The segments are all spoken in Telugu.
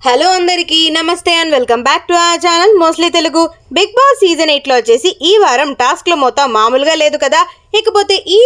హలో అందరికీ నమస్తే and welcome back to our channel mostly Telugu. Bigg Boss season 8 లో వచ్చేసి ఈ వారం టాస్క్ లో మొత్తం మామూలుగా లేదు కదా. ఇకపోతే ఈ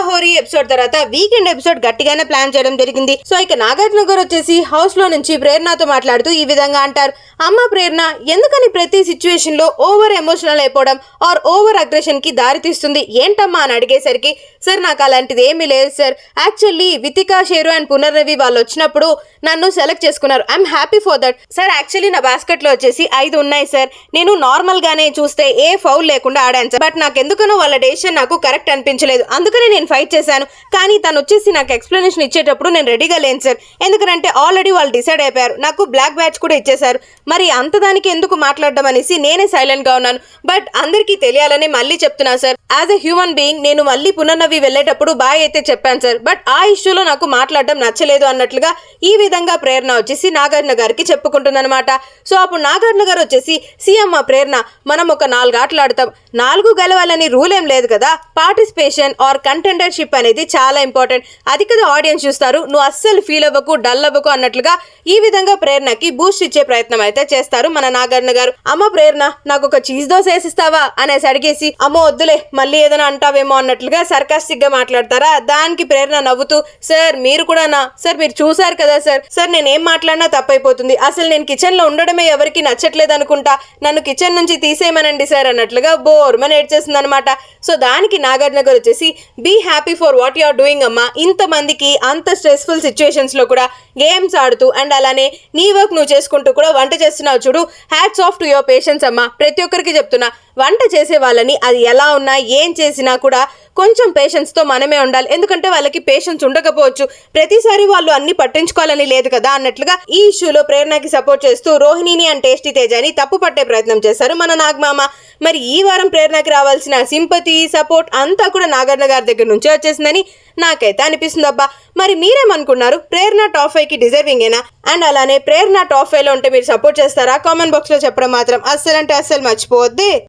హోరీ ఎపిసోడ్ తర్వాత వీకెండ్ ఎపిసోడ్ గట్టిగానే ప్లాన్ చేయడం జరిగింది. సో ఇక నాగార్జున గారు వచ్చేసి హౌస్ లో నుంచి ప్రేరణతో మాట్లాడుతూ ఈ విధంగా అంటారు, అమ్మ ప్రేరణ, ఎందుకని ప్రతి సిచ్యువేషన్ లో ఓవర్ ఎమోషనల్ అయిపోవడం ఆర్ ఓవర్ అగ్రెషన్ కి దారి తీస్తుంది ఏంటమ్మా అని అడిగేసరికి, సార్ నాకు అలాంటిది ఏమీ లేదు sir. Actually Vithika, share and Punarnavi వాళ్ళు వచ్చినప్పుడు నన్ను సెలెక్ట్ చేసుకున్నారు. I'm happy for that sir. Actually నా బాస్కెట్ లో వచ్చేసి 5 ఉన్నాయి సార్. నేను నార్మల్ గానే చూస్తే ఏ ఫౌల్ లేకుండా ఆడాను సార్. బట్ నాకు ఎందుకనో వాళ్ళ డెసిషన్ నాకు కరెక్ట్ అనిపించలేదు. అందుకనే నేను ఫైట్ చేశాను. కానీ తను వచ్చేసి నాకు ఎక్స్ప్లెనేషన్ ఇచ్చేటప్పుడు నేను రెడీగా లేను సార్. ఎందుకంటే ఆల్రెడీ వాళ్ళు డిసైడ్ అయిపోయారు. నాకు బ్లాక్ బ్యాచ్ కూడా ఇచ్చేశారు. మరి అంతదానికి ఎందుకు మాట్లాడడం అనేసి నేనే సైలెంట్ గా ఉన్నాను. బట్ అందరికీ తెలియాలని మళ్ళీ చెప్తున్నా sir. As a human being నేను మళ్ళీ పునర్నవి వెళ్ళేటప్పుడు బాయ్ అయితే చెప్పాను సార్. బట్ ఆ ఇష్యూలో నాకు మాట్లాడడం నచ్చలేదు అన్నట్లుగా ఈ విధంగా ప్రేరణ వచ్చేసి నాగార్జున గారికి చెప్పుకుంటుందన్నమాట. సో అప్పుడు నాగార్జున గారు వచ్చేసి, సీఎం ప్రేరణ, మనం ఒక 4 ఆటలు ఆడతాం, 4 గెలవాలని రూల్ ఏం లేదు కదా. పార్టిసిపేషన్ ఆర్ కంటెండర్షిప్ అనేది చాలా ఇంపార్టెంట్. అది కదా ఆడియన్స్ చూస్తారు. నువ్వు అస్సలు ఫీల్ అవ్వకు, డల్ అవ్వకు అన్నట్లుగా ఈ విధంగా ప్రేరణకి బూస్ట్ ఇచ్చే ప్రయత్నం అయితే చేస్తారు మన నాగార్జున గారు. అమ్మ ప్రేరణ, నాకు ఒక చీజ్ దోశ వేసిస్తావా అనేసి అడిగేసి, అమ్మో వద్దులే మళ్ళీ ఏదైనా అంటావేమో అన్నట్లుగా సర్కాస్టిక్ గా మాట్లాడతారా. దానికి ప్రేరణ నవ్వుతూ, సార్ మీరు కూడా సార్ మీరు చూసారు కదా సార్ నేనేం మాట్లాడినా తప్పైపోతుంది. అసలు నేను కిచెన్ లో ఉండడమే ఎవరికి నచ్చట్లేదు అనుకుంటా, నన్ను కిచెన్ నుంచి తీసేయమనండి సార్ అన్నట్లుగా బోర్మని ఏడ్చేస్తుంది అనమాట. సో దానికి నాగార్జున గారు వచ్చేసి, be happy for what you are doing అమ్మా. ఇంతమందికి అంత స్ట్రెస్ఫుల్ సిచ్యువేషన్స్ లో కూడా గేమ్స్ ఆడుతూ అండ్ అలానే నీ వర్క్ నువ్వు చేసుకుంటూ కూడా వంట చేస్తున్నావు చూడు, hats off to your patience అమ్మా. ప్రతి ఒక్కరికి చెప్తున్నా, వంట చేసే వాళ్ళని అది ఎలా ఉన్నా ఏం చేసినా కూడా కొంచెం పేషెన్స్తో మనమే ఉండాలి. ఎందుకంటే వాళ్ళకి పేషెన్స్ ఉండకపోవచ్చు, ప్రతిసారి వాళ్ళు అన్ని పట్టించుకోవాలని లేదు కదా అన్నట్లుగా ఈ ఇష్యూలో ప్రేరణకి సపోర్ట్ చేస్తూ రోహిణిని అండ్ టేస్టీ తేజాని తప్పు పట్టే ప్రయత్నం చేశారు మన నాగమామ. మరి ఈ వారం ప్రేరణకి రావాల్సిన సింపతి, సపోర్ట్ అంతా కూడా నాగార్జున గారి దగ్గర నుంచే వచ్చేసిందని నాకైతే అనిపిస్తుంది అబ్బా. మరి మీరేమనుకున్నారు? ప్రేరణ టాప్ 5కి డిజర్వింగ్ ఏనా? అండ్ అలానే ప్రేరణ టాప్ 5లో ఉంటే మీరు సపోర్ట్ చేస్తారా? కామెంట్ బాక్స్ లో చెప్పడం మాత్రం అస్సలు మర్చిపోవద్దే.